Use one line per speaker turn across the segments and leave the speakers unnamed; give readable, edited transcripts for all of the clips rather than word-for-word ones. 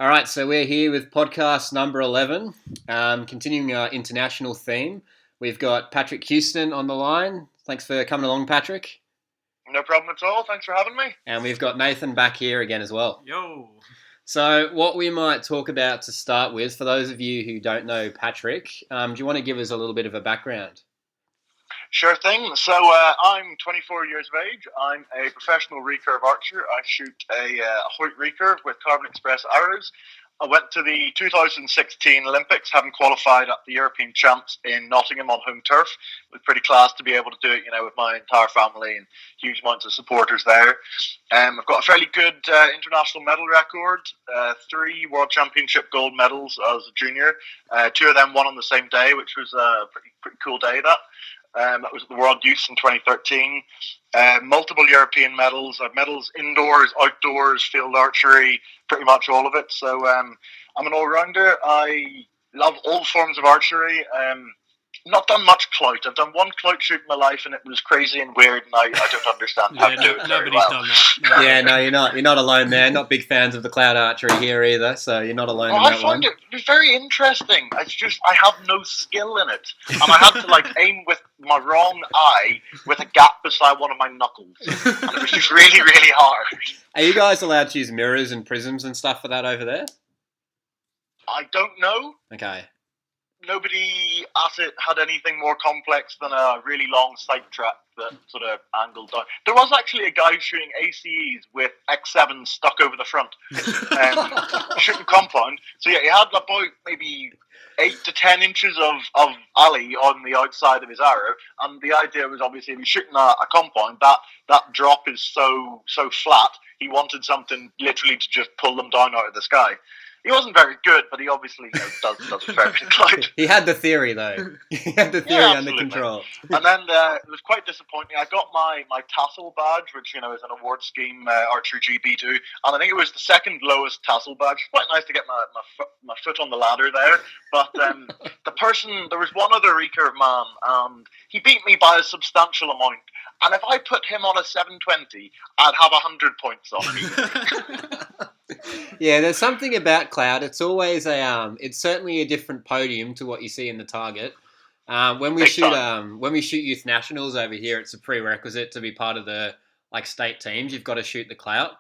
All right, so we're here with podcast number 11, continuing our international theme. We've got Patrick Huston on the line. Thanks for coming along, Patrick.
No problem at all. Thanks for having me.
And we've got Nathan back here again as well.
Yo.
So what we might talk about to start with, for those of you who don't know Patrick, do you want to give us a little bit of a background?
Sure thing. So I'm 24 years of age. I'm a professional recurve archer. I shoot a Hoyt recurve with carbon express arrows. I went to the 2016 Olympics, having qualified at the European Champs in Nottingham on home turf. It was pretty class to be able to do it, with my entire family and huge amounts of supporters there. I've got a fairly good international medal record, 3 World Championship gold medals as a junior. 2 of them won on the same day, which was a pretty cool day, that. That was at the World Youth in 2013. Multiple European medals. I have medals indoors, outdoors, field archery, pretty much all of it. So I'm an all-rounder. I love all forms of archery. Not done much clout. I've done 1 clout shoot in my life, and it was crazy and weird, and I don't understand how to do it very well.
Nobody's done that.
Yeah, no, you're not alone there. Not big fans of the cloud archery here either, so you're not alone in that one.
I find it very interesting. It's just I have no skill in it, and I had to aim with my wrong eye with a gap beside one of my knuckles, and it was just really, really hard.
Are you guys allowed to use mirrors and prisms and stuff for that over there?
I don't know.
Okay.
Nobody at it had anything more complex than a really long sight track that sort of angled down. There was actually a guy shooting ACEs with X7 stuck over the front, shooting compound. So yeah, he had about maybe 8 to 10 inches of alley on the outside of his arrow, and the idea was obviously if he's shooting a compound, that drop is so flat, he wanted something literally to just pull them down out of the sky. He wasn't very good, but he obviously does a fair bit of clout.
He had the theory, though. He had the theory under control.
And then it was quite disappointing. I got my tassel badge, which is an award scheme Archery GB do, and I think it was the second lowest tassel badge. It's quite nice to get my foot on the ladder there. But there was one other recurve man, and he beat me by a substantial amount. And if I put him on a 720, I'd have 100 points on him.
Yeah, there's something about cloud. It's always it's certainly a different podium to what you see in the target. When we shoot youth nationals over here, it's a prerequisite to be part of the state teams. You've got to shoot the clout,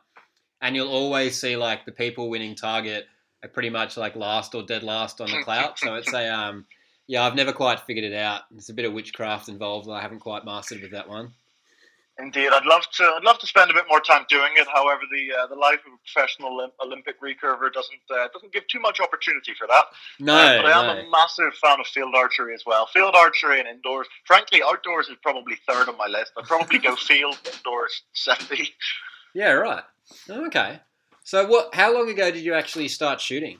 and you'll always see the people winning target are pretty much last or dead last on the clout. So it's I've never quite figured it out. There's a bit of witchcraft involved that I haven't quite mastered with that one.
Indeed, I'd love to spend a bit more time doing it. However, the life of a professional Olympic recurver doesn't give too much opportunity for that.
No,
but I am a massive fan of field archery as well. Field archery and indoors. Frankly, outdoors is probably third on my list. I'd probably go field, indoors, 70.
Yeah, right. Okay. So how long ago did you actually start shooting?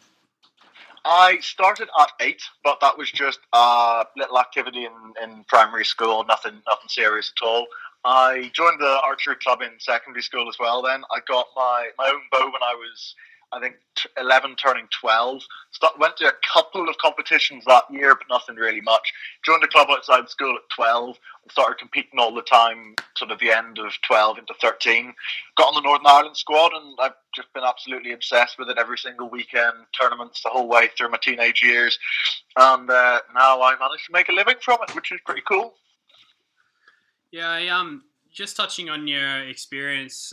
I started at 8, but that was just a little activity in primary school, nothing serious at all. I joined the archery club in secondary school as well then. I got my own bow when I was, I think, 11 turning 12. Went to a couple of competitions that year, but nothing really much. Joined a club outside school at 12. Started competing all the time, sort of the end of 12 into 13. Got on the Northern Ireland squad, and I've just been absolutely obsessed with it every single weekend, tournaments the whole way through my teenage years. And now I managed to make a living from it, which is pretty cool.
Yeah, just touching on your experience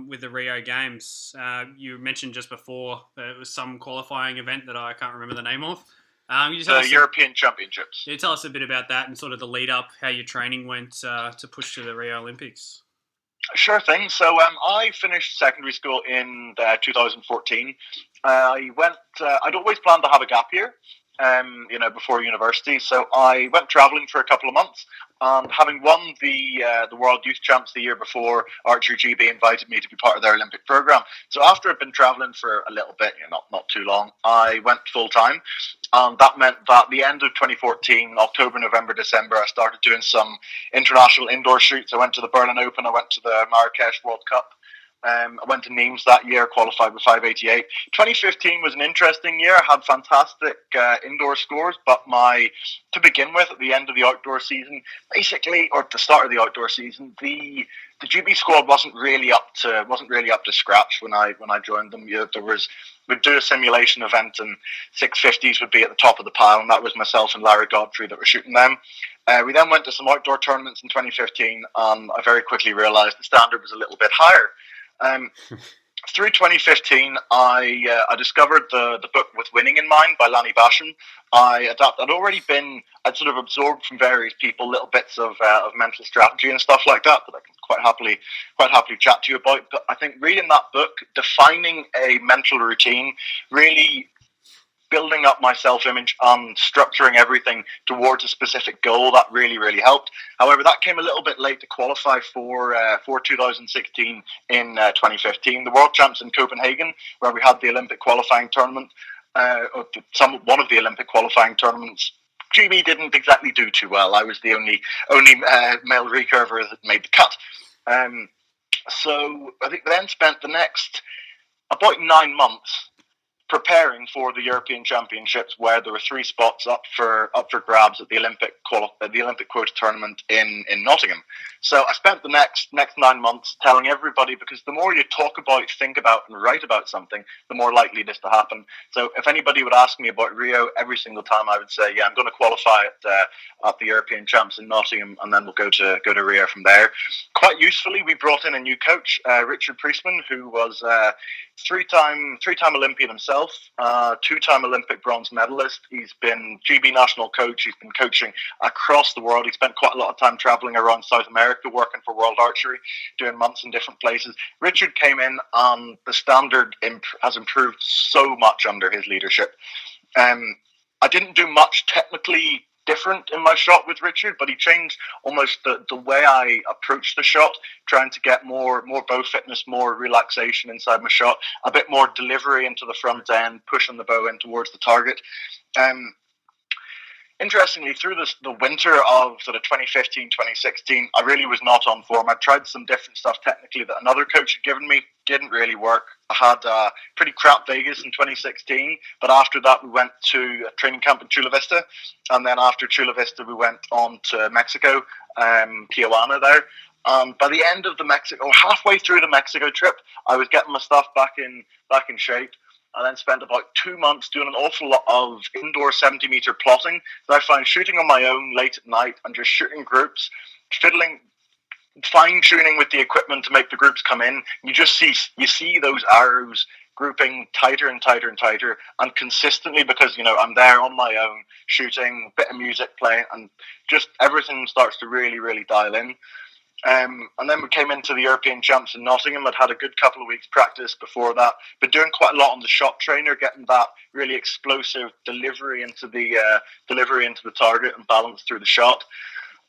with the Rio Games, you mentioned just before that it was some qualifying event that I can't remember the name of.
The European Championships.
Can you tell us a bit about that and sort of the lead up, how your training went to push to the Rio Olympics?
Sure thing. So I finished secondary school in 2014. I'd always planned to have a gap year. Before university. So I went travelling for a couple of months, and having won the World Youth Champs the year before, Archery GB invited me to be part of their Olympic programme. So after I'd been travelling for a little bit, not too long, I went full time, and that meant that the end of 2014, October, November, December, I started doing some international indoor shoots. I went to the Berlin Open, I went to the Marrakesh World Cup. I went to Nimes that year, qualified with 588. 2015 was an interesting year. I had fantastic indoor scores, but to begin with, at the end of the outdoor season, basically, or at the start of the outdoor season, the GB squad wasn't really up to scratch when I joined them. We'd do a simulation event, and 650s would be at the top of the pile, and that was myself and Larry Godfrey that were shooting them. We then went to some outdoor tournaments in 2015, and I very quickly realised the standard was a little bit higher. Through 2015, I discovered the book With Winning in Mind by Lanny Basham. I'd sort of absorbed from various people little bits of mental strategy and stuff like that I can quite happily chat to you about. But I think reading that book, defining a mental routine, really building up my self-image and structuring everything towards a specific goal, that really, really helped. However, that came a little bit late to qualify for 2016 in 2015. The World Champs in Copenhagen, where we had the Olympic qualifying tournament, one of the Olympic qualifying tournaments, GB didn't exactly do too well. I was the only male recurver that made the cut. So I think we then spent the next about 9 months preparing for the European Championships, where there were 3 spots up for grabs at the Olympic quota tournament in Nottingham. So I spent the next 9 months telling everybody, because the more you talk about, think about, and write about something, the more likely it is to happen. So if anybody would ask me about Rio, every single time I would say, yeah, I'm going to qualify at the European Champs in Nottingham, and then we'll go to Rio from there. Quite usefully, we brought in a new coach, Richard Priestman, who was three-time Olympian himself, 2-time Olympic bronze medalist. He's been GB national coach. He's been coaching across the world. He spent quite a lot of time traveling around South America, working for World Archery, doing months in different places. Richard came in, and the standard has improved so much under his leadership. I didn't do much technically different in my shot with Richard, but he changed almost the way I approached the shot, trying to get more bow fitness, more relaxation inside my shot, a bit more delivery into the front end, pushing the bow in towards the target. Interestingly, through the winter of sort of 2015, 2016, I really was not on form. I tried some different stuff technically that another coach had given me. Didn't really work. I had pretty crap Vegas in 2016, but after that we went to a training camp in Chula Vista, and then after Chula Vista we went on to Mexico, Tijuana there. By the end of halfway through the Mexico trip, I was getting my stuff back in shape. I then spent about 2 months doing an awful lot of indoor 70-meter plotting. So I found shooting on my own late at night and just shooting groups, fine-tuning with the equipment to make the groups come in. You see those arrows grouping tighter and tighter and tighter, and consistently, because I'm there on my own shooting, a bit of music playing, and just everything starts to really, really dial in. And then we came into the European Champs in Nottingham. I'd had a good couple of weeks practice before that, but doing quite a lot on the shot trainer, getting that really explosive delivery into the target and balance through the shot.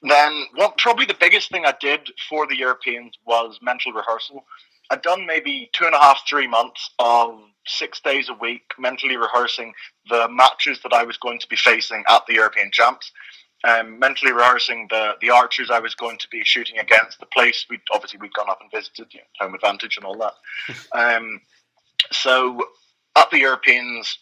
Then probably the biggest thing I did for the Europeans was mental rehearsal. I'd done maybe 2.5, 3 months of 6 days a week mentally rehearsing the matches that I was going to be facing at the European Champs. Mentally rehearsing the archers I was going to be shooting against, the place we'd gone up and visited, home advantage and all that. So at the Europeans,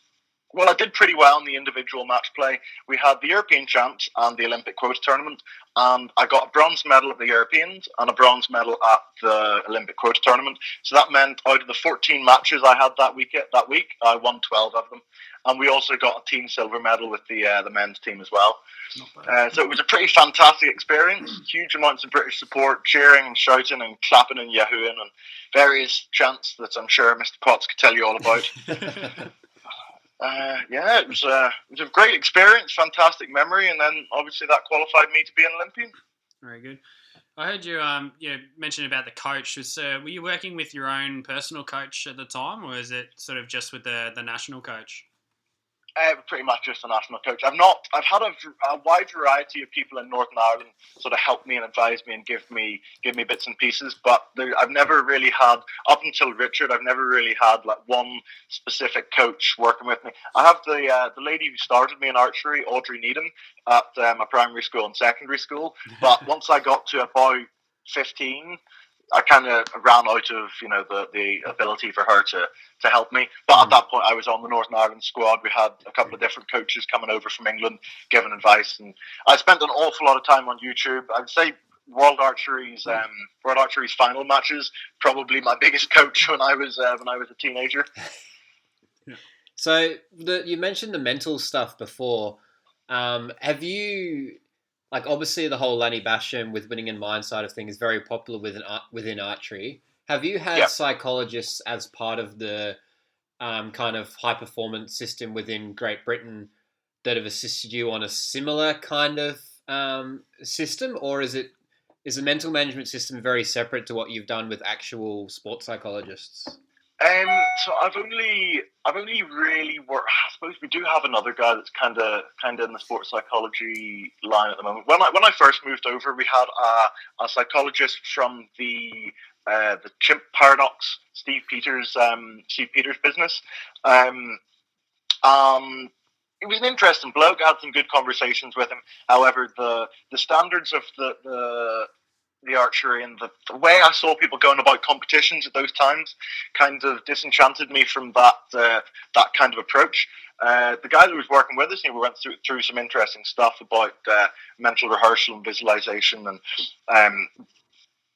well, I did pretty well in the individual match play. We had the European Champs and the Olympic quota tournament, and I got a bronze medal at the Europeans and a bronze medal at the Olympic quota tournament. So that meant out of the 14 matches I had that week, I won 12 of them. And we also got a team silver medal with the men's team as well. So it was a pretty fantastic experience. Huge amounts of British support, cheering and shouting and clapping and yahooing and various chants that I'm sure Mr. Potts could tell you all about. It was a great experience, fantastic memory, and then obviously that qualified me to be an Olympian.
Very good. I heard you mention about the coach. Were you working with your own personal coach at the time, or is it sort of just with the national coach?
Pretty much just a national coach. I've had a wide variety of people in Northern Ireland sort of help me and advise me and give me bits and pieces, but I've never really had, up until Richard, I've never really had like one specific coach working with me. I have the lady who started me in archery, Audrey Needham, at my primary school and secondary school, but once I got to about 15, I kind of ran out of the ability for her to help me. But at that point, I was on the Northern Ireland squad. We had a couple of different coaches coming over from England giving advice, and I spent an awful lot of time on YouTube. I'd say World Archery's final matches probably my biggest coach when I was a teenager.
So you mentioned the mental stuff before. Have you, like, obviously the whole Lanny Basham with winning in mind side of thing is very popular within archery. Have you had psychologists as part of the kind of high performance system within Great Britain that have assisted you on a similar kind of system, or is the mental management system very separate to what you've done with actual sports psychologists?
So I've only really worked. I suppose we do have another guy that's kind of in the sports psychology line at the moment. When I first moved over, we had a psychologist from the Chimp Paradox, Steve Peters' business. He was an interesting bloke. I had some good conversations with him. However, the standards of the archery and the way I saw people going about competitions at those times kind of disenchanted me from that kind of approach. The guy that was working with us, we went through some interesting stuff about mental rehearsal and visualization, and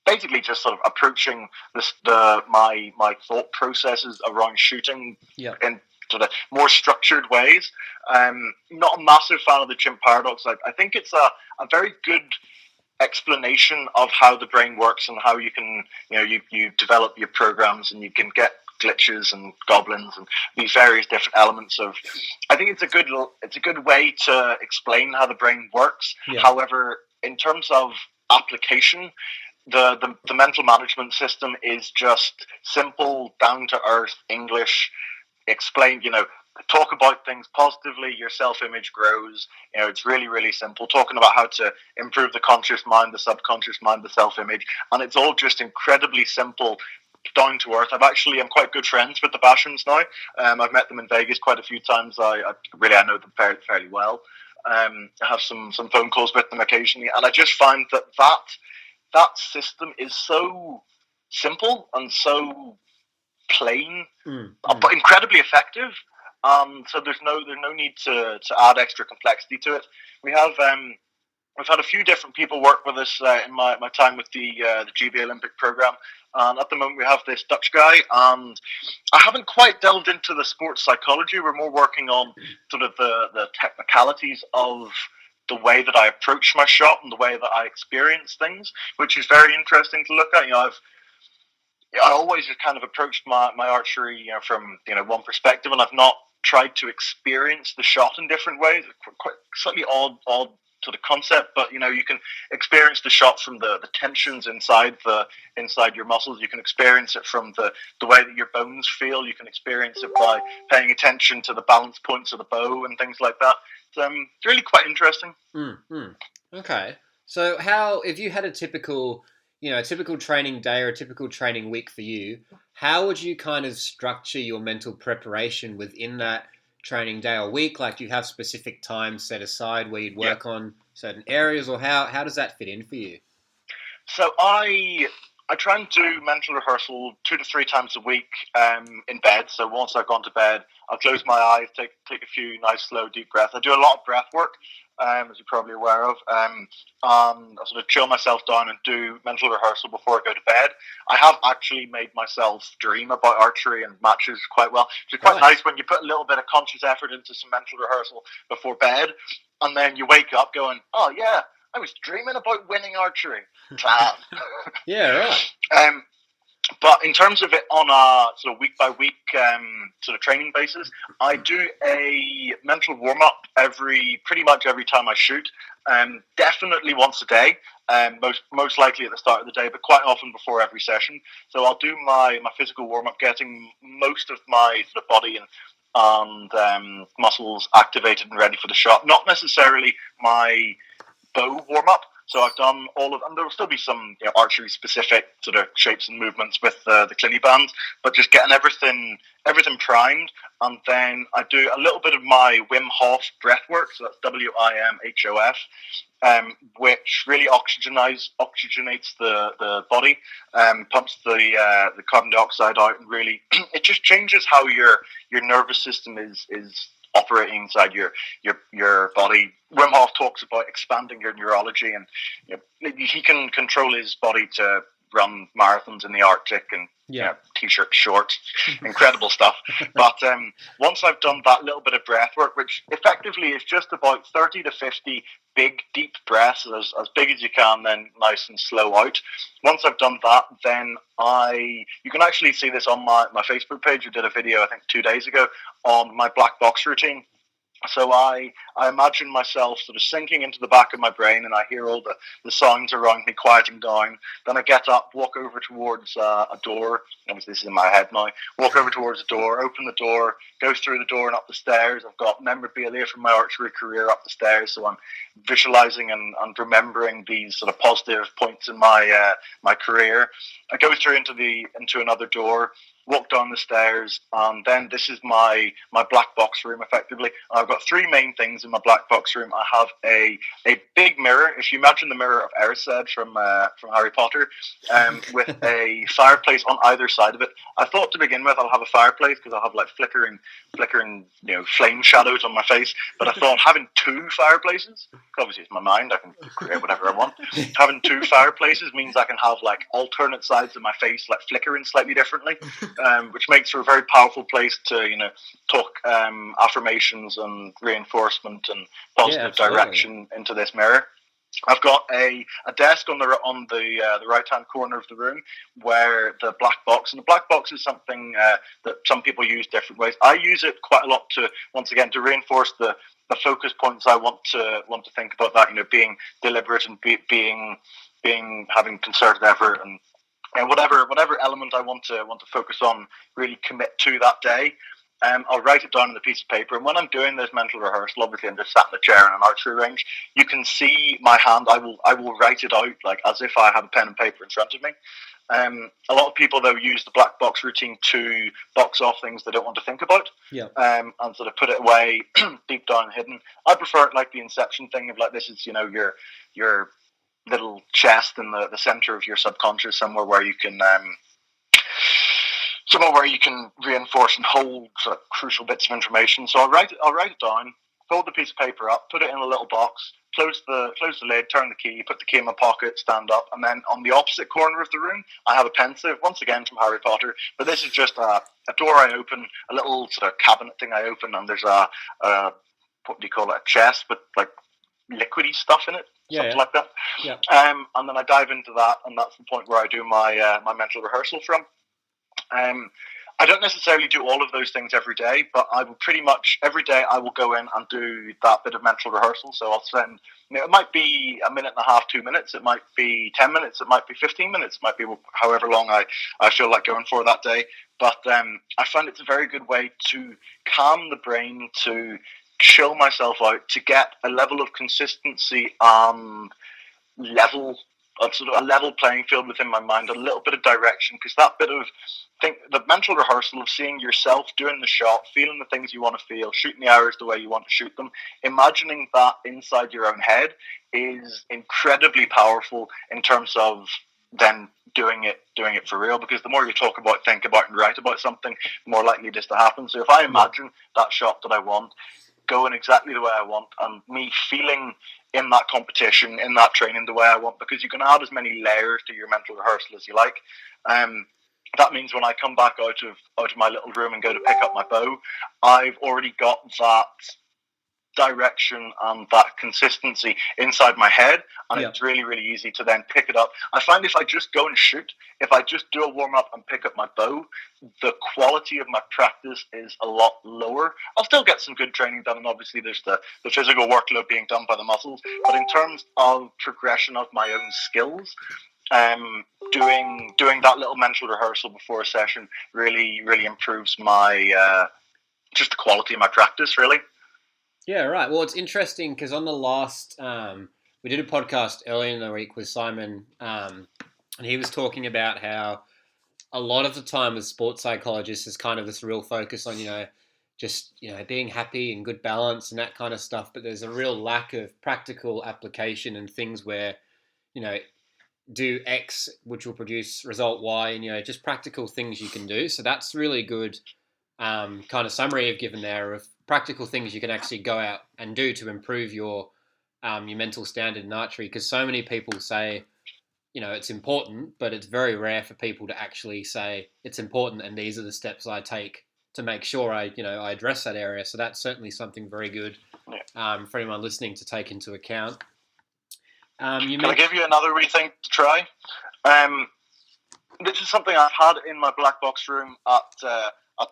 basically just sort of approaching my thought processes around shooting in sort of more structured ways. Not a massive fan of the Chimp Paradox. I think it's a very good explanation of how the brain works and how you can you develop your programs and you can get glitches and goblins and these various different elements of. I think it's a good way to explain how the brain works. However, in terms of application, the mental management system is just simple, down to earth English. Explain, talk about things positively, your self-image grows. It's really, really simple. Talking about how to improve the conscious mind, the subconscious mind, the self-image, and it's all just incredibly simple, down to earth. I'm quite good friends with the Bashams now. I've met them in Vegas quite a few times. I know them fairly well. I have some phone calls with them occasionally, and I just find that system is so simple and so plain, but incredibly effective. So there's no need to add extra complexity to it. We've had a few different people work with us in my time with the GB Olympic program, and at the moment we have this Dutch guy, and I haven't quite delved into the sports psychology. We're more working on sort of the technicalities of the way that I approach my shot and the way that I experience things, which is very interesting to look at. I always just kind of approached my archery, from one perspective, and I've not tried to experience the shot in different ways. Quite slightly odd to the concept, but you can experience the shot from the tensions inside your muscles. You can experience it from the way that your bones feel. You can experience it by paying attention to the balance points of the bow and things like that. It's really quite interesting.
Okay, so if you had a typical training day or a typical training week for you, how would you kind of structure your mental preparation within that training day or week? Like, do you have specific time set aside where you'd work on certain areas, or how does that fit in for you?
So I try and do mental rehearsal 2 to 3 times a week in bed. So once I've gone to bed, I'll close my eyes, take a few nice, slow, deep breaths. I do a lot of breath work, as you're probably aware of. I sort of chill myself down and do mental rehearsal before I go to bed. I have actually made myself dream about archery and matches quite well. It's quite nice when you put a little bit of conscious effort into some mental rehearsal before bed, and then you wake up going, oh yeah, I was dreaming about winning archery.
Yeah, right.
But in terms of it on a sort of week by week sort of training basis, I do a mental warm up pretty much every time I shoot. Definitely once a day. Most likely at the start of the day, but quite often before every session. So I'll do my physical warm up, getting most of my sort of body and muscles activated and ready for the shot. Not necessarily my bow warm up. So I've done all of, and there will still be some archery specific sort of shapes and movements with the Clini bands, but just getting everything primed, and then I do a little bit of my Wim Hof breath work. So that's WIMHOF. Which really oxygenates the body, pumps the carbon dioxide out, and really it just changes how your nervous system is operating inside your body. Wim Hof talks about expanding your neurology, and he can control his body to run marathons in the Arctic and t-shirt shorts, incredible stuff. But once I've done that little bit of breath work, which effectively is just about 30 to 50 big deep breaths, as big as you can, then nice and slow out. Once I've done that, then you can actually see this on my Facebook page. I did a video I think 2 days ago on my black box routine. So I imagine myself sort of sinking into the back of my brain, and I hear all the sounds around me quieting down. Then I get up, walk over towards a door. Obviously, this is in my head now. Walk over towards a door, open the door, go through the door and up the stairs. I've got memorabilia from my archery career up the stairs, so I'm visualizing and remembering these sort of positive points in my career. I go through into another door, walk down the stairs, and then this is my black box room, effectively. I've got three main things in my black box room. I have a big mirror, if you imagine the mirror of Erised from Harry Potter, with a fireplace on either side of it. I thought to begin with I'll have a fireplace because I'll have like flickering flame shadows on my face, but I thought having two fireplaces, obviously it's my mind, I can create whatever I want. Having two fireplaces means I can have like alternate sides of my face like flickering slightly differently. Which makes for a very powerful place to, talk affirmations and reinforcement and positive direction into this mirror. I've got a desk on the right hand corner of the room where the black box, and the black box is something that some people use different ways. I use it quite a lot to reinforce the focus points I want to think about, that being deliberate and having concerted effort and whatever element I want to focus on, really commit to that day. I'll write it down on a piece of paper, and when I'm doing this mental rehearsal, obviously I'm just sat in a chair in an archery range. You can see my hand. I will write it out like as if I have a pen and paper in front of me. A lot of people though use the black box routine to box off things they don't want to think about, and sort of put it away deep down hidden. I prefer it like the Inception thing of like, this is your little chest in the center of your subconscious, somewhere where you can reinforce and hold sort of crucial bits of information. So I'll write it down, fold the piece of paper up, put it in a little box, close the lid, turn the key, put the key in my pocket, stand up, and then on the opposite corner of the room I have a pensive, once again from Harry Potter, but this is just a door I open, a little sort of cabinet thing I open, and there's a what do you call it, a chest with like liquidy stuff in it, something like that. And then I dive into that, and that's the point where I do my mental rehearsal from. I don't necessarily do all of those things every day, but I will pretty much every day I will go in and do that bit of mental rehearsal. So I'll spend, it might be a minute and a half, 2 minutes, it might be 10 minutes, it might be 15 minutes, it might be however long I feel like going for that day. But I find it's a very good way to calm the brain, to chill myself out, to get a level of consistency and a level playing field within my mind, a little bit of direction, because that bit of the mental rehearsal of seeing yourself doing the shot, feeling the things you want to feel, shooting the arrows the way you want to shoot them, imagining that inside your own head is incredibly powerful in terms of then doing it for real, because the more you talk about, think about and write about something, the more likely it is to happen. So if I imagine that shot that I want going exactly the way I want, and me feeling in that competition, in that training the way I want, because you can add as many layers to your mental rehearsal as you like. That means when I come back out of my little room and go to pick up my bow, I've already got that direction and that consistency inside my head, and it's really, really easy to then pick it up. I find if I just go and shoot, if I just do a warm-up and pick up my bow, the quality of my practice is a lot lower. I'll still get some good training done, and obviously there's the physical workload being done by the muscles, but in terms of progression of my own skills, doing that little mental rehearsal before a session really, really improves my just the quality of my practice, really.
Yeah, right. Well, it's interesting because on the last we did a podcast earlier in the week with Simon, and he was talking about how a lot of the time with sports psychologists is kind of this real focus on, just, being happy and good balance and that kind of stuff. But there's a real lack of practical application and things where, you know, do X, which will produce result Y, and, just practical things you can do. So that's really good kind of summary you've given there of practical things you can actually go out and do to improve your mental standard in archery. Because so many people say, it's important, but it's very rare for people to actually say it's important and these are the steps I take to make sure I address that area. So that's certainly something very good for anyone listening to take into account.
Can I give you another wee thing to try? This is something I've had in my black box room at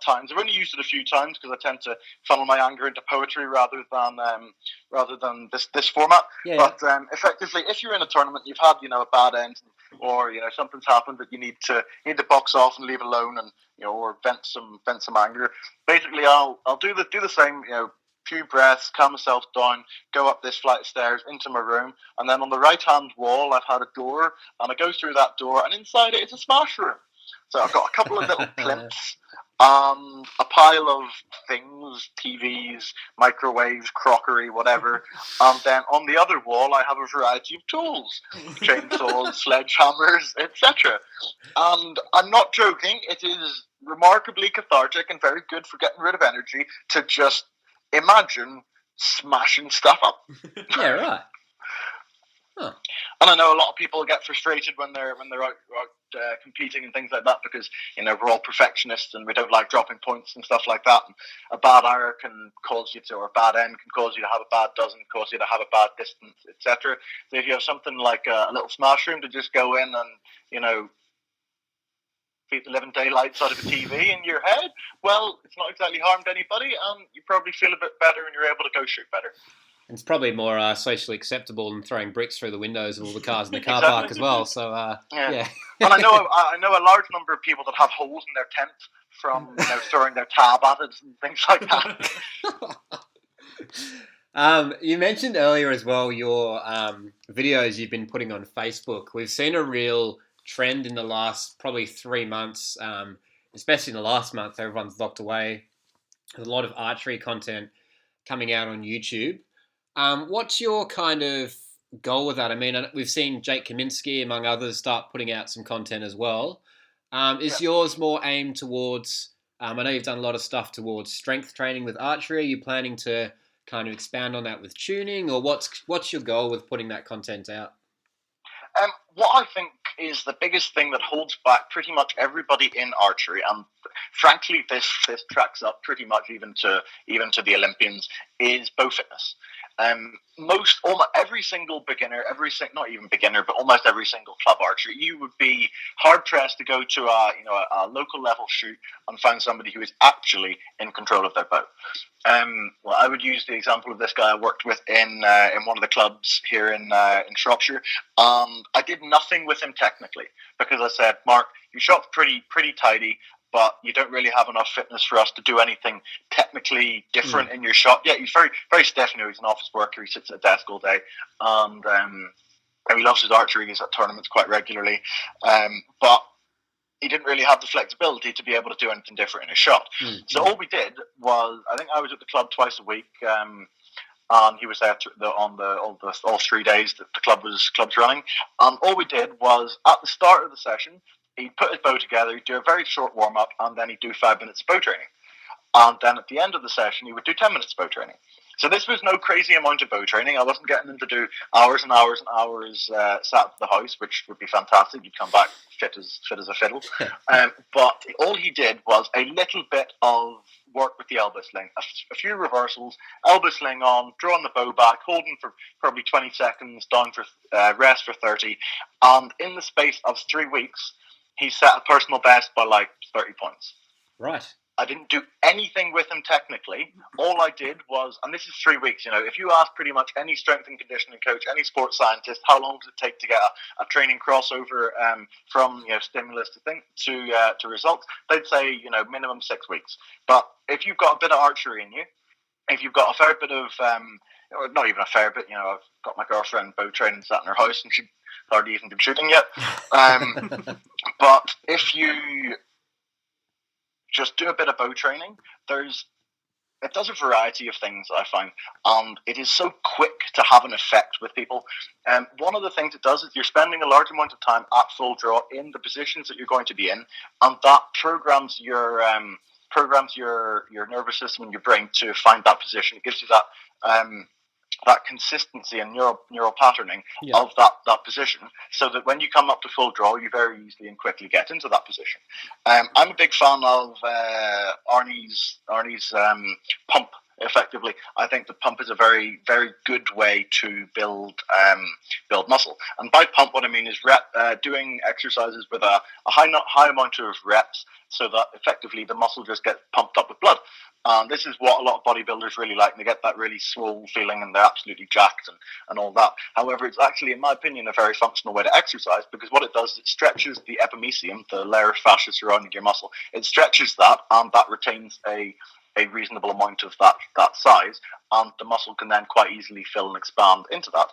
times. I've only used it a few times because I tend to funnel my anger into poetry rather than this format.
Yeah.
But effectively, if you're in a tournament, you've had a bad end, or something's happened that you need to box off and leave alone, and or vent some anger. Basically, I'll do the same. Few breaths, calm myself down, go up this flight of stairs into my room, and then on the right hand wall I've had a door, and I go through that door, and inside it is a smash room. So I've got a couple of little plinths, a pile of things, TVs, microwaves, crockery, whatever, and then on the other wall I have a variety of tools, chainsaws, sledgehammers, etc. And I'm not joking, it is remarkably cathartic and very good for getting rid of energy to just imagine smashing stuff up.
Yeah, right. Huh.
And I know a lot of people get frustrated when they're out competing and things like that because we're all perfectionists and we don't like dropping points and stuff like that. And a bad arrow can cause you to, or a bad end can cause you to have a bad dozen, cause you to have a bad distance, etc. So if you have something like a little smash room to just go in and beat the living daylights out of a TV in your head, well, it's not exactly harmed anybody, and you probably feel a bit better and you're able to go shoot better.
It's probably more socially acceptable than throwing bricks through the windows of all the cars in the car park as well. So yeah.
And I know a large number of people that have holes in their tent from throwing their tab at it and things like
that. You mentioned earlier as well your videos you've been putting on Facebook. We've seen a real trend in the last probably 3 months, especially in the last month. Everyone's locked away. There's a lot of archery content coming out on YouTube. What's your kind of goal with that? I mean, we've seen Jake Kaminsky, among others, start putting out some content as well. Is yours more aimed towards, I know you've done a lot of stuff towards strength training with archery. Are you planning to kind of expand on that with tuning, or what's your goal with putting that content out?
What I think is the biggest thing that holds back pretty much everybody in archery, and frankly this tracks up pretty much even to the Olympians, is bow fitness. Almost every single beginner, not even beginner, but almost every single club archer, you would be hard pressed to go to a local level shoot and find somebody who is actually in control of their bow. Well, I would use the example of this guy I worked with in one of the clubs here in Shropshire. I did nothing with him technically because I said, Mark, you shot pretty tidy, but you don't really have enough fitness for us to do anything technically different in your shot. Yeah, he's very, very stiff. He's an office worker. He sits at a desk all day, and he loves his archery. He's at tournaments quite regularly, but he didn't really have the flexibility to be able to do anything different in his shot. So all we did was, I think I was at the club twice a week, and he was there all 3 days that the club's running. And all we did was, at the start of the session, he'd put his bow together, he'd do a very short warm-up, and then he'd do 5 minutes of bow training. And then at the end of the session, he would do 10 minutes of bow training. So this was no crazy amount of bow training. I wasn't getting him to do hours and hours and hours sat at the house, which would be fantastic. You'd come back fit as a fiddle. But all he did was a little bit of work with the elbow sling, a few reversals, elbow sling on, drawing the bow back, holding for probably 20 seconds, down for rest for 30. And in the space of 3 weeks, he set a personal best by like 30 points.
Right.
I didn't do anything with him technically. All I did was, and this is 3 weeks, if you ask pretty much any strength and conditioning coach, any sports scientist, how long does it take to get a training crossover from stimulus to results, they'd say minimum 6 weeks. But if you've got a bit of archery in you, if you've got a fair bit of not even a fair bit. I've got my girlfriend bow training sat in her house, and she hardly even been shooting yet. But if you just do a bit of bow training, it does a variety of things, I find, and it is so quick to have an effect with people. One of the things it does is you're spending a large amount of time at full draw in the positions that you're going to be in, and that programs your nervous system and your brain to find that position. It gives you that consistency and neural patterning of that position, so that when you come up to full draw, you very easily and quickly get into that position. I'm a big fan of Arnie's pump. Effectively, I think the pump is a very, very good way to build muscle. And by pump, what I mean is doing exercises with a high amount of reps, so that effectively the muscle just gets pumped up with blood. This is what a lot of bodybuilders really like, and they get that really swole feeling, and they're absolutely jacked and all that. However, it's actually, in my opinion, a very functional way to exercise, because what it does is it stretches the epimysium, the layer of fascia surrounding your muscle. It stretches that, and that retains a reasonable amount of that size, and the muscle can then quite easily fill and expand into that.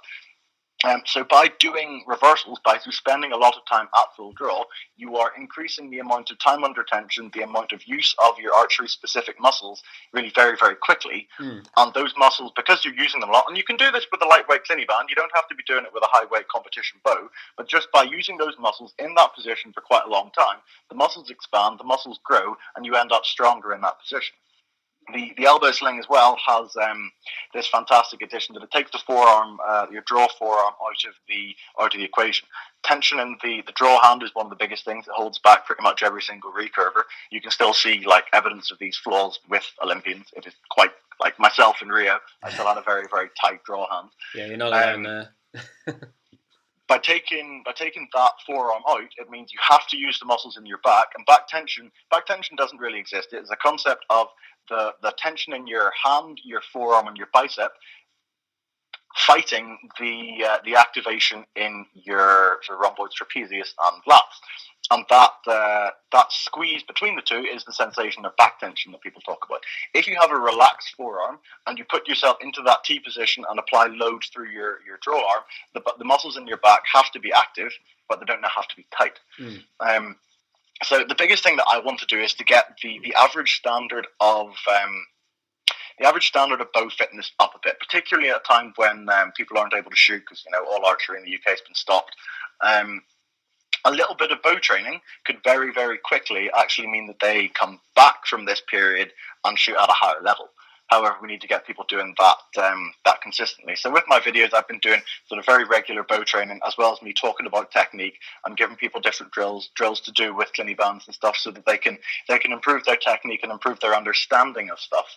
So by doing reversals, by spending a lot of time at full draw, you are increasing the amount of time under tension, the amount of use of your archery-specific muscles really very, very quickly. And those muscles, because you're using them a lot, and you can do this with a lightweight clinny band, you don't have to be doing it with a high-weight competition bow, but just by using those muscles in that position for quite a long time, the muscles expand, the muscles grow, and you end up stronger in that position. The elbow sling as well has this fantastic addition that it takes the forearm, your draw forearm, out of the equation. Tension in the draw hand is one of the biggest things that holds back pretty much every single recurver. You can still see evidence of these flaws with Olympians. It is quite, like myself in Rio, I still had a very, very tight draw hand.
Yeah, you're not alone there.
By taking that forearm out, it means you have to use the muscles in your back, and back tension doesn't really exist. It is a concept of the tension in your hand, your forearm, and your bicep fighting the activation in your rhomboids, trapezius, and lats. And that squeeze between the two is the sensation of back tension that people talk about. If you have a relaxed forearm and you put yourself into that T position and apply load through your draw arm, the muscles in your back have to be active, but they don't have to be tight. So the biggest thing that I want to do is to get the average standard of bow fitness up a bit, particularly at a time when people aren't able to shoot, because all archery in the UK has been stopped. A little bit of bow training could very, very quickly actually mean that they come back from this period and shoot at a higher level. However, we need to get people doing that consistently. So with my videos, I've been doing sort of very regular bow training, as well as me talking about technique and giving people different drills to do with clinny bands and stuff, so that they can improve their technique and improve their understanding of stuff.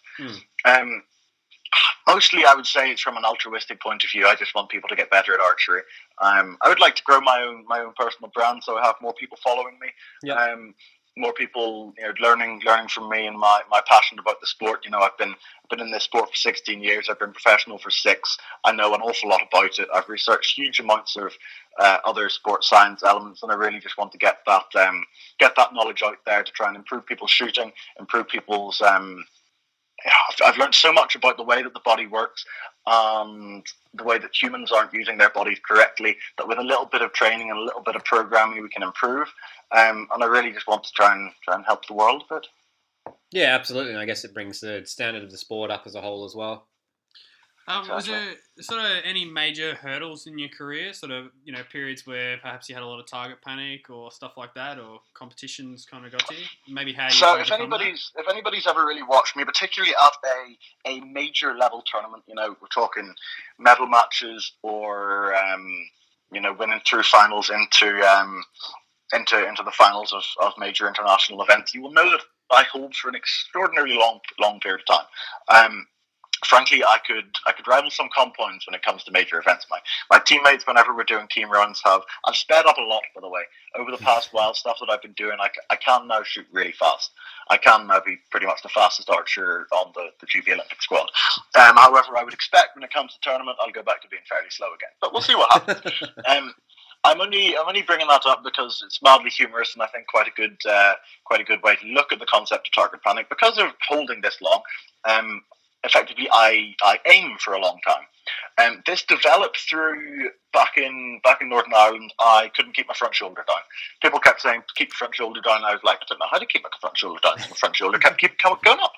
Mostly, I would say it's from an altruistic point of view. I just want people to get better at archery. I would like to grow my own personal brand, so I have more people following me.
Yeah.
More people, learning from me and my passion about the sport. I've been in this sport for 16 years. I've been professional for 6. I know an awful lot about it. I've researched huge amounts of other sports science elements, and I really just want to get that knowledge out there to try and improve people's shooting, improve people's. I've learned so much about the way that the body works and the way that humans aren't using their bodies correctly, that with a little bit of training and a little bit of programming we can improve. And I really just want to try and help the world a bit.
Yeah, absolutely. And I guess it brings the standard of the sport up as a whole as well.
Exactly.
Was there sort of any major hurdles in your career? Sort of, periods where perhaps you had a lot of target panic or stuff like that, or competitions kind of got to you? Maybe how you.
So if anybody's ever really watched me, particularly at a major level tournament, we're talking medal matches or winning through finals into the finals of major international events, you will know that I hold for an extraordinarily long period of time. Frankly, I could rival some compounds when it comes to major events. My teammates, whenever we're doing team runs, I've sped up a lot, by the way. Over the past while, stuff that I've been doing, I can now shoot really fast. I can now be pretty much the fastest archer on the GB Olympic squad. However, I would expect when it comes to tournament, I'll go back to being fairly slow again. But we'll see what happens. I'm only bringing that up because it's mildly humorous, and I think quite a good way to look at the concept of target panic. Because of holding this long, effectively I aim for a long time. This developed through back in Northern Ireland. I couldn't keep my front shoulder down. People kept saying, keep your front shoulder down. I was like, I don't know how to keep my front shoulder down. So my front shoulder kept going up.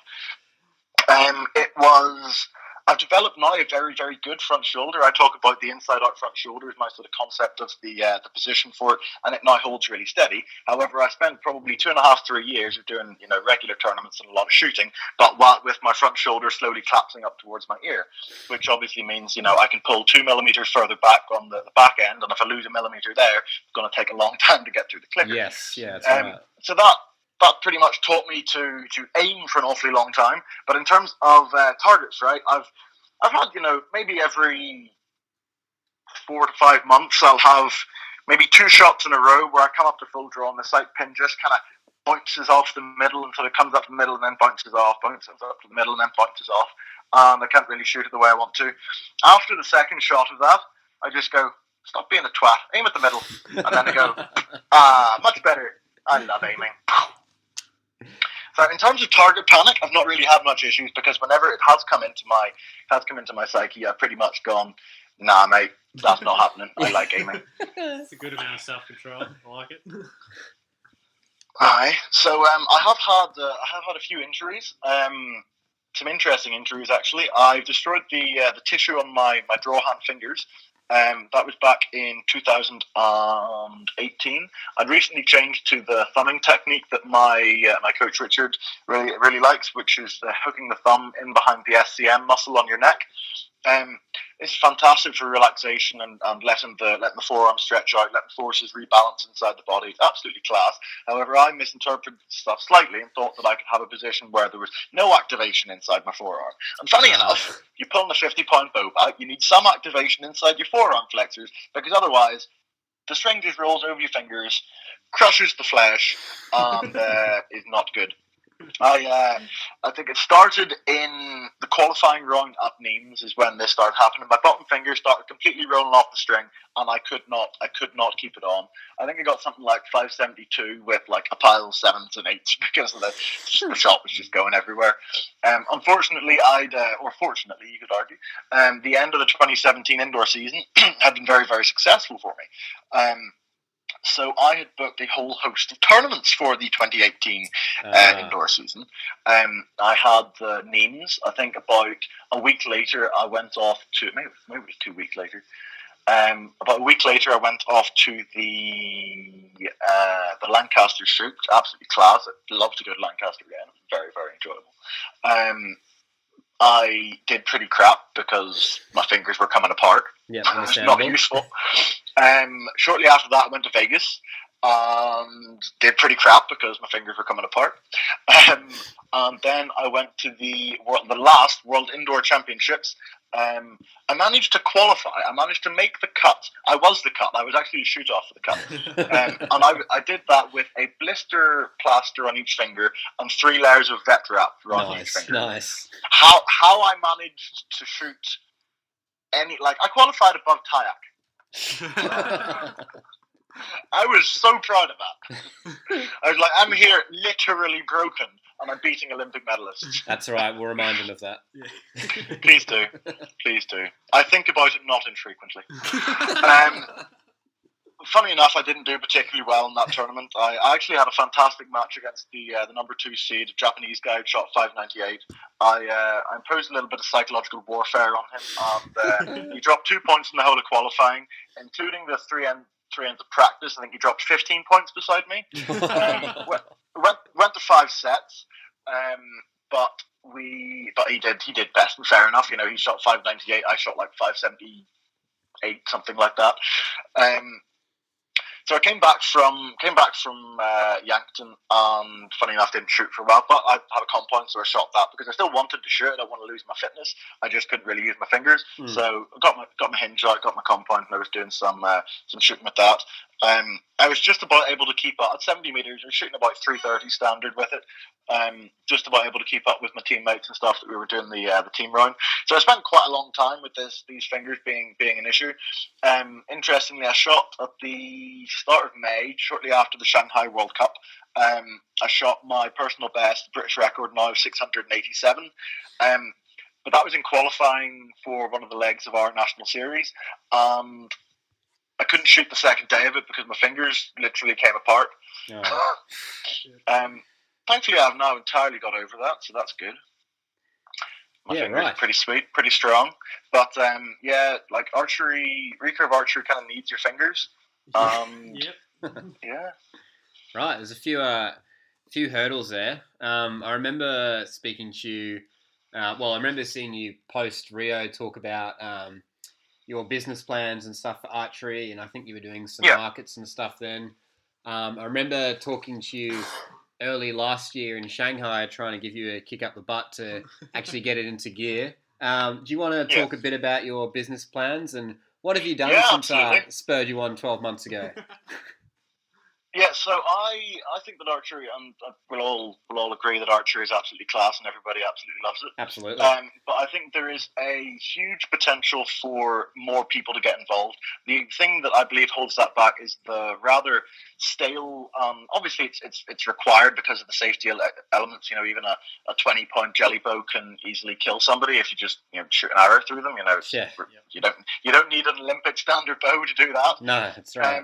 I've developed now a very, very good front shoulder. I talk about the inside-out front shoulder as my sort of concept of the position for it, and it now holds really steady. However, I spent probably 2.5 to 3 years of doing regular tournaments and a lot of shooting, but with my front shoulder slowly collapsing up towards my ear, which obviously means I can pull 2 millimeters further back on the back end, and if I lose a millimeter there, it's going to take a long time to get through the clicker.
Yes, yeah, that's right.
So that pretty much taught me to aim for an awfully long time. But in terms of targets, right, I've had, maybe every 4 to 5 months, I'll have maybe 2 shots in a row where I come up to full draw and the sight pin just kind of bounces off the middle until it comes up the middle and then bounces off, bounces up to the middle and then bounces off. I can't really shoot it the way I want to. After the second shot of that, I just go, stop being a twat, aim at the middle. And then I go, much better. I love aiming. So in terms of target panic, I've not really had much issues because whenever it has come into my psyche, I've pretty much gone, nah, mate, that's not happening. I like aiming.
It's a good amount of self-control. I like it.
Aye. So I have had a few injuries. Some interesting injuries actually. I've destroyed the tissue on my draw hand fingers. That was back in 2018. I'd recently changed to the thumbing technique that my coach Richard really likes, which is hooking the thumb in behind the SCM muscle on your neck. It's fantastic for relaxation and letting the forearm stretch out, letting forces rebalance inside the body. It's absolutely class. However, I misinterpreted stuff slightly and thought that I could have a position where there was no activation inside my forearm. And funny enough, you're pulling a 50-pound bow back, you need some activation inside your forearm flexors, because otherwise the string just rolls over your fingers, crushes the flesh, and is not good. I think it started in the qualifying round at Nîmes is when this started happening. My bottom finger started completely rolling off the string, and I could not keep it on. I think I got something like 572 with like a pile of 7s and 8s because of the shot was just going everywhere. Unfortunately, or fortunately, you could argue, the end of the 2017 indoor season had been very, very successful for me. So I had booked a whole host of tournaments for the 2018 indoor season. I had the Nîmes. I think about a week later, I went off to maybe it was 2 weeks later. About a week later, I went off to the Lancaster shoot. Absolutely class. I'd love to go to Lancaster again. It was very, very enjoyable. I did pretty crap because my fingers were coming apart.
Yeah,
it's not useful. Shortly after that, I went to Vegas and did pretty crap because my fingers were coming apart. And then I went to the last World Indoor Championships. I managed to qualify. I managed to make the cut. I was the cut. I was actually the shoot-off for the cut. And I did that with a blister plaster on each finger and 3 layers of vet wrap around each finger.
Nice.
How I managed to shoot I qualified above Kayak. I was so proud of that. I was like, I'm here literally broken and I'm beating Olympic medalists.
That's right, we'll remind him of that.
Yeah.
Please do. I think about it not infrequently. Funny enough, I didn't do particularly well in that tournament. I actually had a fantastic match against the number 2 seed, a Japanese guy who shot 598. I imposed a little bit of psychological warfare on him, and he dropped 2 points in the whole of qualifying, including the three ends of practice. I think he dropped 15 points beside me. Went to 5 sets, but he did best, and fair enough. He shot 598. I shot like 578, something like that. So I came back from Yankton, and funny enough, didn't shoot for a while. But I had a compound, so I shot that because I still wanted to shoot. I don't want to lose my fitness. I just couldn't really use my fingers. So I got my hinge out, got my compound, and I was doing some shooting with that. I was just about able to keep up at 70 meters. I was shooting about 330 standard with it. Just about able to keep up with my teammates and stuff that we were doing the team round. So I spent quite a long time with these fingers being an issue. Interestingly, I shot at the start of May, shortly after the Shanghai World Cup. I shot my personal best, British record now of 687. but that was in qualifying for one of the legs of our national series, and I couldn't shoot the second day of it because my fingers literally came apart.
Oh.
Thankfully, I've now entirely got over that, so that's good. My fingers are pretty sweet, pretty strong. But like archery, recurve archery kind of needs your fingers.
Yep.
Yeah.
Right, there's a few hurdles there. I remember speaking to you. I remember seeing you post Rio talk about your business plans and stuff for archery, and I think you were doing some markets and stuff then. I remember talking to you early last year in Shanghai, trying to give you a kick up the butt to actually get it into gear. Do you want to talk a bit about your business plans and what have you done since I spurred you on 12 months ago?
Yeah, so I think that archery, and we'll all agree that archery is absolutely class and everybody absolutely loves it.
Absolutely.
But I think there is a huge potential for more people to get involved. The thing that I believe holds that back is the rather stale. Obviously, it's required because of the safety elements. You know, even a 20-point jelly bow can easily kill somebody if you just shoot an arrow through them. You know, you don't need an Olympic standard bow to do that.
No, that's right.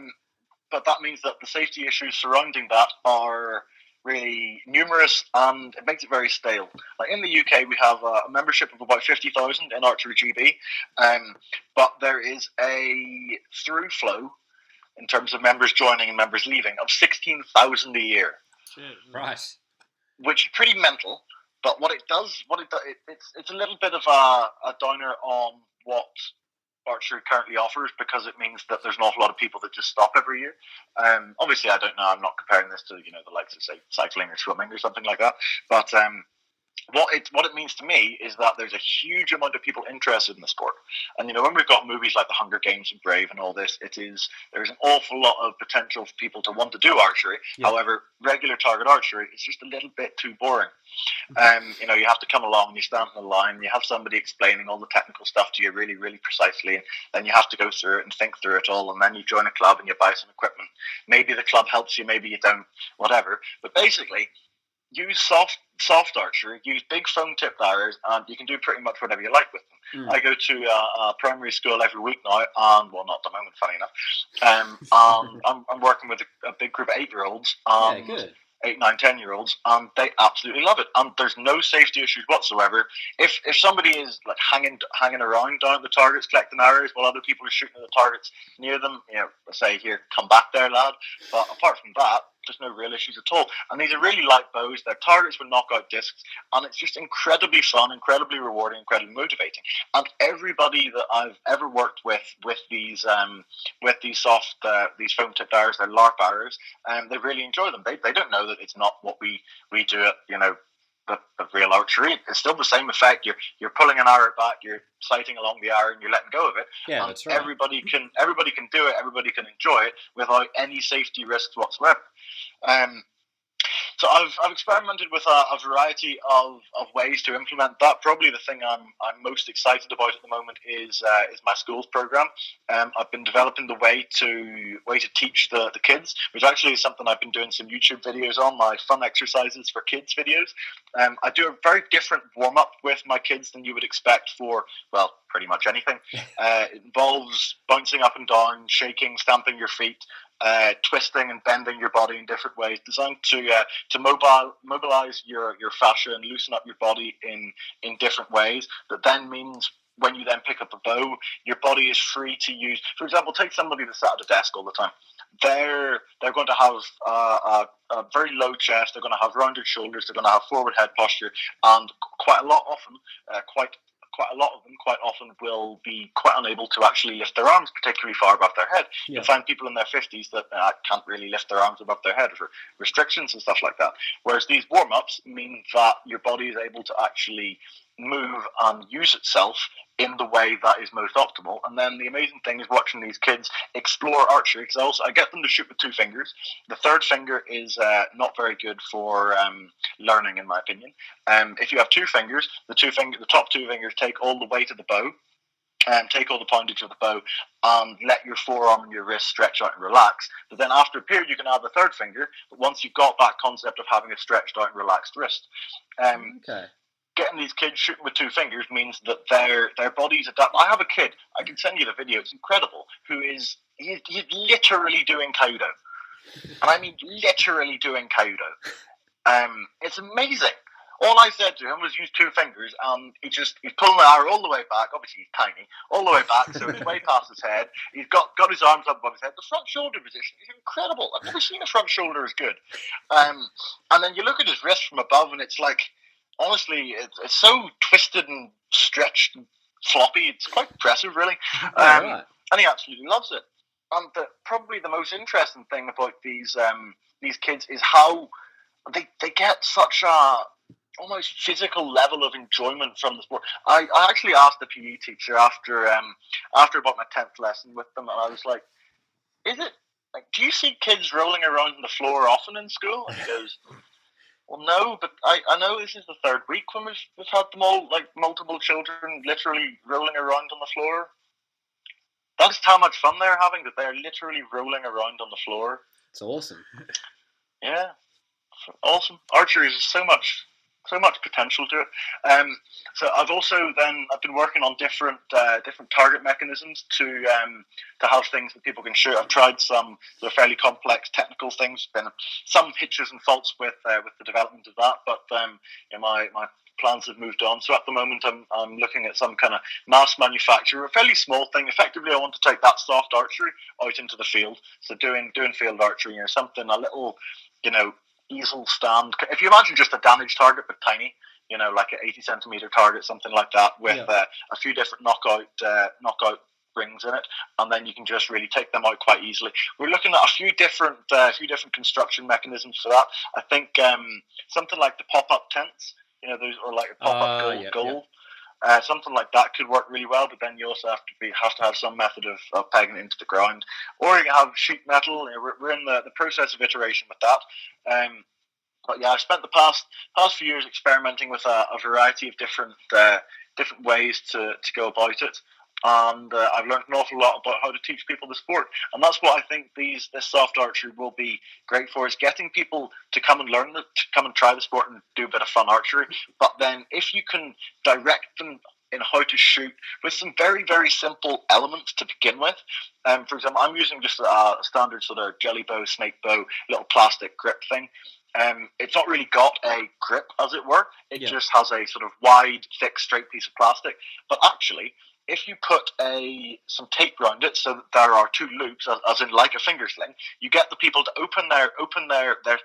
But that means that the safety issues surrounding that are really numerous, and it makes it very stale. Like in the UK, we have a membership of about 50,000 in Archery GB, but there is a through flow in terms of members joining and members leaving of 16,000 a year.
Right.
Which is pretty mental. But what it does, it's a little bit of a downer on what archery currently offers, because it means that there's an awful lot of people that just stop every year. Obviously, I don't know. I'm not comparing this to the likes of say cycling or swimming or something like that. But what it means to me is that there's a huge amount of people interested in the sport. And when we've got movies like The Hunger Games and Brave and all this, there's an awful lot of potential for people to want to do archery. Yeah. However, regular target archery is just a little bit too boring. You have to come along and you stand in the line, you have somebody explaining all the technical stuff to you really, really precisely, and then you have to go through it and think through it all, and then you join a club and you buy some equipment. Maybe the club helps you, maybe you don't, whatever. But basically, use soft archery, use big foam tipped arrows, and you can do pretty much whatever you like with them. I go to a primary school every week now, and well, not at the moment, funny enough. I'm working with a big group of 8-year-olds.
Good.
8, 9, 10-year-olds, and they absolutely love it. And there's no safety issues whatsoever. If somebody is like hanging around down at the targets collecting arrows while other people are shooting at the targets near them, say, here, come back there, lad. But apart from that, there's no real issues at all. And these are really light bows. They're targets with knockout discs, and it's just incredibly fun, incredibly rewarding, incredibly motivating. And everybody that I've ever worked with these soft these foam tipped arrows, they're LARP arrows, they really enjoy them. They don't know that it's not what we do at the real archery. It's still the same effect. You're pulling an arrow back, you're sighting along the arrow, and you're letting go of it.
Yeah,
and
that's right.
Everybody can do it. Everybody can enjoy it without any safety risks whatsoever. So I've experimented with a variety of ways to implement that. Probably the thing I'm most excited about at the moment is my schools program. I've been developing the way to teach the kids, which actually is something I've been doing some YouTube videos on, my fun exercises for kids videos. I do a very different warm up with my kids than you would expect for, well, pretty much anything. It involves bouncing up and down, shaking, stamping your feet, twisting and bending your body in different ways, designed to mobilize your fascia and loosen up your body in different ways. That then means when you then pick up a bow, your body is free to use. For example, take somebody that's sat at a desk all the time. They're going to have a very low chest. They're going to have rounded shoulders. They're going to have forward head posture, and quite a lot of them quite often will be quite unable to actually lift their arms particularly far above their head. Yeah. You'll find people in their 50s that can't really lift their arms above their head for restrictions and stuff like that. Whereas these warm-ups mean that your body is able to actually move and use itself in the way that is most optimal. And then the amazing thing is watching these kids explore archery, because I get them to shoot with 2 fingers. The third finger is not very good for learning, in my opinion. If you have 2 fingers, the top 2 fingers take all the weight of the bow, take all the poundage of the bow, and let your forearm and your wrist stretch out and relax. But then after a period, you can add the 3rd finger, but once you've got that concept of having a stretched out and relaxed wrist.
Okay.
getting these kids shooting with two fingers means that their bodies adapt. I have a kid, I can send you the video, it's incredible, who is he's literally doing Kodo. And I mean literally doing Kodo. It's amazing. All I said to him was use two fingers, and he's pulling the arrow all the way back. Obviously, he's tiny, all the way back, so it's way past his head. He's got his arms up above his head. The front shoulder position is incredible. I've never seen a front shoulder as good. And then you look at his wrist from above, and it's like, honestly, it's so twisted and stretched and floppy. It's quite impressive, really.
Right.
And he absolutely loves it. And probably the most interesting thing about these kids is how they get such a almost physical level of enjoyment from the sport. I actually asked the PE teacher after about my 10th lesson with them, and I was like, "Is it like, do you see kids rolling around on the floor often in school?" And he goes, "Well, no, but I know this is the third week when we've had them all, like multiple children literally rolling around on the floor. That's how much fun they're having, that they're literally rolling around on the floor."
It's awesome.
Yeah, awesome. Archery is so much potential to it. So I've been working on different target mechanisms to have things that people can shoot. I've tried some sort of fairly complex technical things. Been some hitches and faults with the development of that, but my plans have moved on. So at the moment, I'm looking at some kind of mass manufacture, a fairly small thing. Effectively, I want to take that soft archery out into the field. So doing field archery, something a little, easel stand. If you imagine just a damage target but tiny, like an 80 centimeter target, something like that, with a few different knockout rings in it, and then you can just really take them out quite easily. We're looking at a few different construction mechanisms for that. I think something like the pop-up tents, those, or like a pop-up goal. Something like that could work really well, but then you also have to have some method of pegging it into the ground, or you can have sheet metal. We're in the process of iteration with that. But yeah, I've spent the past few years experimenting with a variety of different ways to go about it, and I've learned an awful lot about how to teach people the sport. And that's what I think this soft archery will be great for, is getting people to come and learn it, to come and try the sport and do a bit of fun archery. But then if you can direct them in how to shoot with some very, very simple elements to begin with. For example, I'm using just a standard sort of jelly bow, snake bow, little plastic grip thing. It's not really got a grip, as it were. It just has a sort of wide, thick, straight piece of plastic. But actually, if you put some tape around it, so that there are two loops, as in like a finger sling, you get the people to open their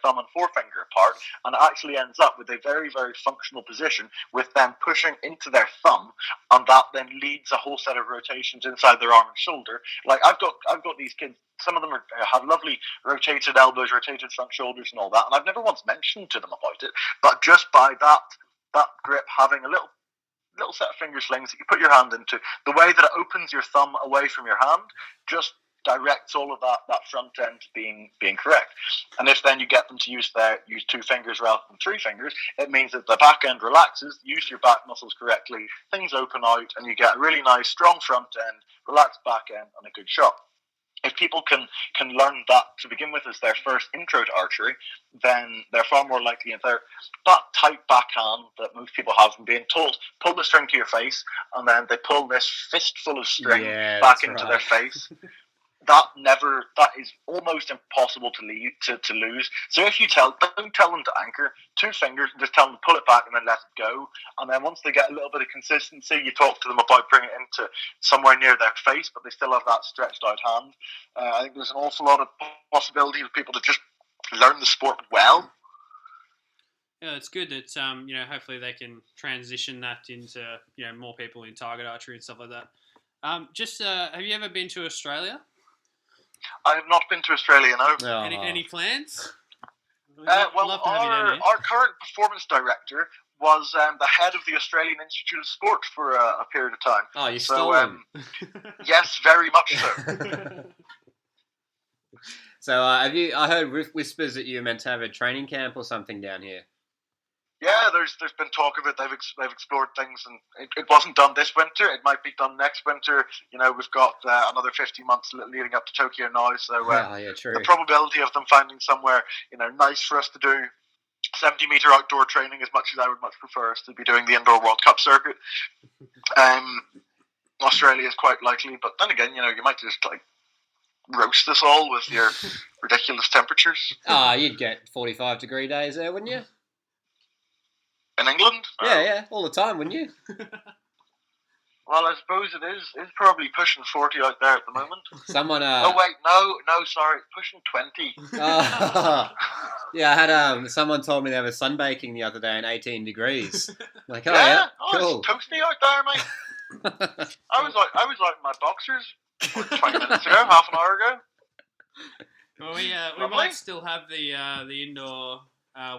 thumb and forefinger apart, and it actually ends up with a very, very functional position with them pushing into their thumb, and that then leads a whole set of rotations inside their arm and shoulder. Like I've got these kids. Some of them have lovely rotated elbows, rotated front shoulders, and all that, and I've never once mentioned to them about it. But just by that grip having a little set of finger slings that you put your hand into, the way that it opens your thumb away from your hand just directs all of that front end to being correct. And if then you get them to use two fingers rather than three fingers, it means that the back end relaxes, use your back muscles correctly, things open out, and you get a really nice strong front end, relaxed back end, and a good shot. If people can learn that to begin with as their first intro to archery, then they're far more likely, that tight backhand that most people have from being told, pull the string to your face, and then they pull this fistful of string back into their face. That is almost impossible to lose. So if don't tell them to anchor, two fingers, and just tell them to pull it back and then let it go. And then once they get a little bit of consistency, you talk to them about bringing it into somewhere near their face, but they still have that stretched out hand. I think there's an awful lot of possibility for people to just learn the sport well.
Yeah, it's good that hopefully they can transition that into more people in target archery and stuff like that. Have you ever been to Australia?
I have not been to Australia, no.
Oh.
Any plans?
Our current performance director was the head of the Australian Institute of Sport for a period of time.
Oh, you stole him.
Yes, very much so.
So, I heard whispers that you were meant to have a training camp or something down here.
Yeah, there's been talk of it. They've explored things, and it wasn't done this winter. It might be done next winter. We've got another 50 months leading up to Tokyo now, so
true.
the probability of them finding somewhere nice for us to do 70-meter outdoor training as much as I would much prefer us to be doing the indoor World Cup circuit. Australia is quite likely, but then again, you might just like roast us all with your ridiculous temperatures.
You'd get 45-degree days there, wouldn't you?
In England?
Yeah, all the time, wouldn't you?
Well, I suppose it is. It's probably pushing 40 out there at the moment.
Someone.
Oh wait, no, sorry, pushing 20.
Yeah, I had someone told me they were sunbaking the other day in 18 degrees. Like, cool.
It's toasty out there, mate. I was like in my boxers 20 minutes ago, half an hour ago.
Well, we might still have the indoor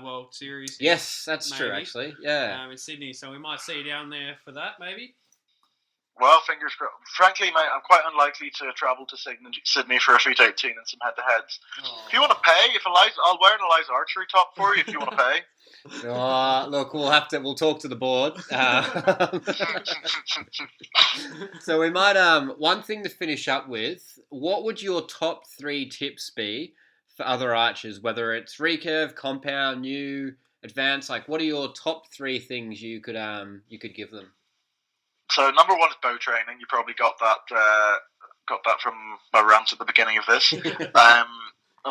World Series.
Yes, that's
maybe.
True, actually. Yeah.
In Sydney, so we might see you down there for that, maybe.
Well, fingers crossed. Frankly, mate, I'm quite unlikely to travel to Sydney for a Feet 18 and some head-to-heads. If you want to pay, I'll wear an Eliza Archery top for you if you want to pay.
Look, we'll talk to the board. So we might one thing to finish up with. What would your top 3 tips be for other archers, whether it's recurve, compound, new, advanced? Like, what are your top 3 things you could give them?
So number 1 is bow training. You probably got that from my rant at the beginning of this. And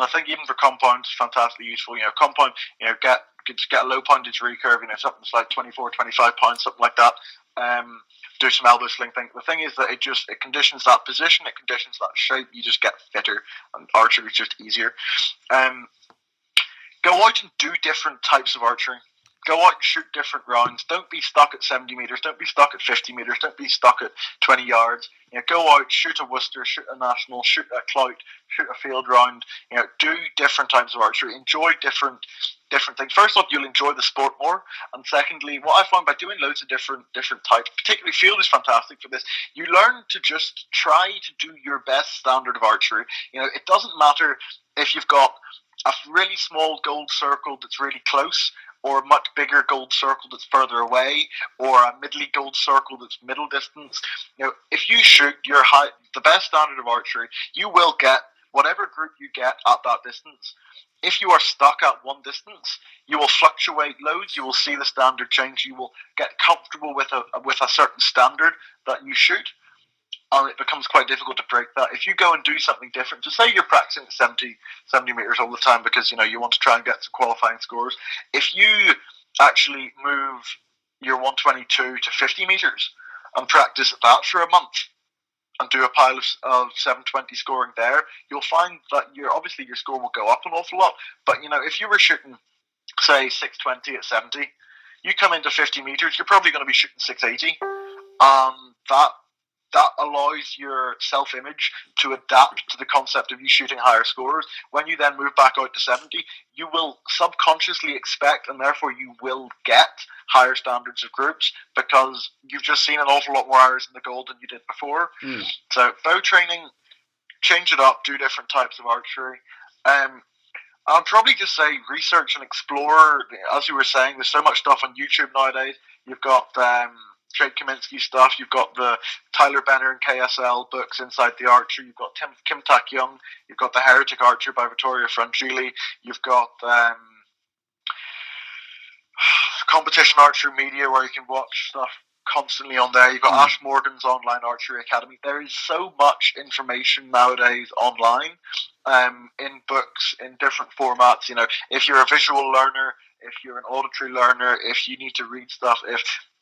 I think even for compound, it's fantastically useful. Compound, get a low poundage recurve. Something that's like 24, 25 pounds, something like that. Do some elbow sling thing. The thing is that it conditions that position, it conditions that shape. You just get fitter, and archery is just easier. Go out and do different types of archery. Go out and shoot different rounds. Don't be stuck at 70 metres. Don't be stuck at 50 metres. Don't be stuck at 20 yards. Go out, shoot a Worcester, shoot a national, shoot a clout, shoot a field round. Do different types of archery. Enjoy different things. First off, you'll enjoy the sport more. And secondly, what I found by doing loads of different types, particularly field is fantastic for this. You learn to just try to do your best standard of archery. It doesn't matter if you've got a really small gold circle that's really close, or a much bigger gold circle that's further away, or a middly gold circle that's middle distance. If you shoot the best standard of archery, you will get whatever group you get at that distance. If you are stuck at one distance, you will fluctuate loads. You will see the standard change. You will get comfortable with a certain standard that you shoot. And it becomes quite difficult to break that. If you go and do something different, to say you're practicing at 70 metres all the time because you want to try and get some qualifying scores, if you actually move your 122 to 50 metres and practice that for a month and do a pile of 720 scoring there, you'll find that your score will go up an awful lot. But if you were shooting, say, 620 at 70, you come into 50 metres, you're probably going to be shooting 680, that allows your self-image to adapt to the concept of you shooting higher scores. When you then move back out to 70, you will subconsciously expect, and therefore you will get, higher standards of groups because you've just seen an awful lot more hours in the gold than you did before. So bow training, change it up, do different types of archery. I'll probably just say research and explore. As you were saying, there's so much stuff on YouTube nowadays. You've got Jake Kaminsky stuff. You've got the Tyler Benner and KSL books, Inside the Archer. You've got Kim Tak Young. You've got The Heretic Archer by Vittorio Frangilli. You've got Competition Archery Media, where you can watch stuff constantly on there. You've got Ash Morgan's Online Archery Academy. There is so much information nowadays online, in books, in different formats. If you're a visual learner, if you're an auditory learner, if you need to read stuff,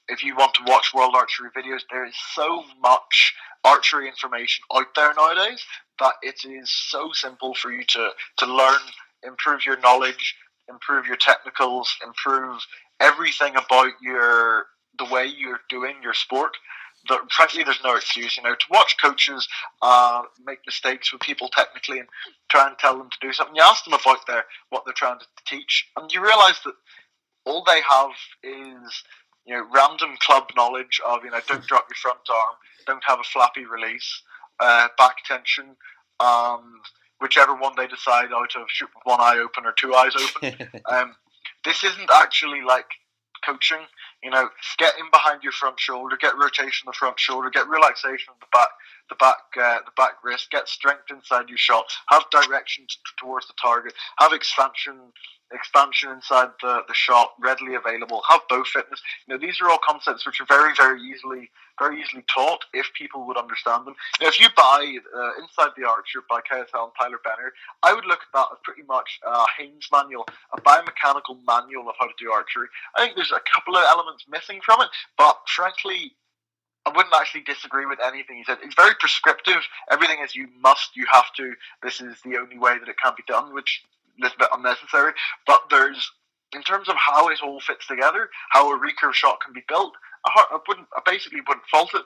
if you want to watch World Archery videos, there is so much archery information out there nowadays that it is so simple for you to learn, improve your knowledge, improve your technicals, improve everything about the way you're doing your sport. That frankly, there's no excuse. To watch coaches make mistakes with people technically and try and tell them to do something. You ask them about what they're trying to teach, and you realise that all they have is random club knowledge of, don't drop your front arm, don't have a flappy release, back tension, whichever one they decide out of shoot with one eye open or two eyes open. This isn't actually like coaching. Get in behind your front shoulder, get rotation of the front shoulder, get relaxation of the back the back wrist, get strength inside your shot, have direction towards the target, have expansion inside the shot readily available, have bow fitness. These are all concepts which are very, very easily taught if people would understand them. If you buy Inside the Archer by KSL and Tyler Benner, I would look at that as pretty much a Haynes manual, a biomechanical manual of how to do archery. I think there's a couple of elements missing from it, but frankly, I wouldn't actually disagree with anything he said. It's very prescriptive. Everything is you must, you have to, this is the only way that it can be done, which is a bit unnecessary. But in terms of how it all fits together, how a recurve shot can be built, I basically wouldn't fault it.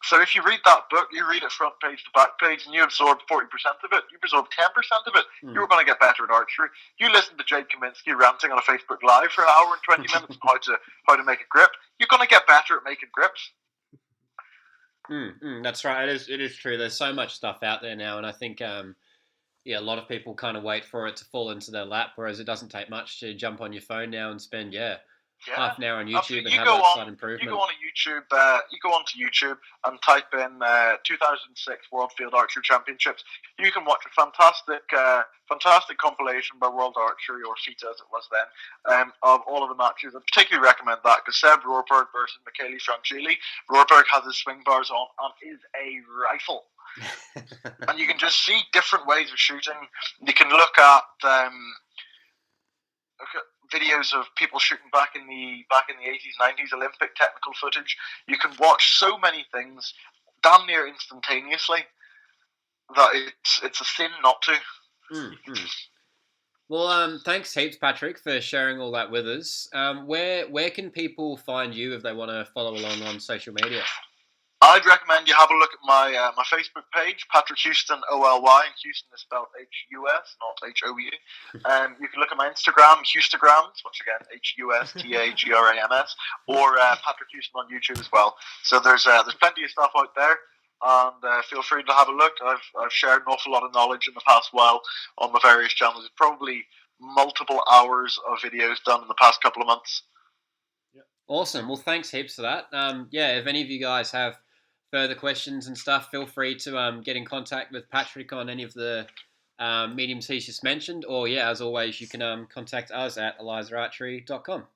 So if you read that book, you read it front page to back page, and you absorb 40% of it, you absorb 10% of it, you're going to get better at archery. You listen to Jade Kaminsky ranting on a Facebook Live for an hour and 20 minutes on how to make a grip, you're going to get better at making grips.
That's right. It is true. There's so much stuff out there now, and I think a lot of people kind of wait for it to fall into their lap, whereas it doesn't take much to jump on your phone now and spend half an hour on YouTube and have that slight improvement.
You go onto YouTube and type in 2006 World Field Archery Championships. You can watch a fantastic compilation by World Archery, or FITA as it was then, of all of the matches. I particularly recommend that because Seb Rohrberg versus Michele Frangili. Rohrberg has his swing bars on and is a rifle. And you can just see different ways of shooting. You can look at videos of people shooting back in the 80s, 90s Olympic technical footage. You can watch so many things damn near instantaneously that it's a sin not to.
Well, thanks heaps, Patrick, for sharing all that with us. Where can people find you if they want to follow along on social media?
I'd recommend you have a look at my Facebook page, Patrick Huston, OLY, and Houston is spelled H-U-S, not H-O-U. You can look at my Instagram, Hustagrams, once again, H-U-S-T-A-G-R-A-M-S, or Patrick Huston on YouTube as well. So there's plenty of stuff out there, and feel free to have a look. I've shared an awful lot of knowledge in the past while on the various channels. There's probably multiple hours of videos done in the past couple of months.
Awesome. Well, thanks heaps for that. If any of you guys have further questions and stuff, feel free to get in contact with Patrick on any of the mediums he's just mentioned, or as always, you can contact us at elizaarchery.com.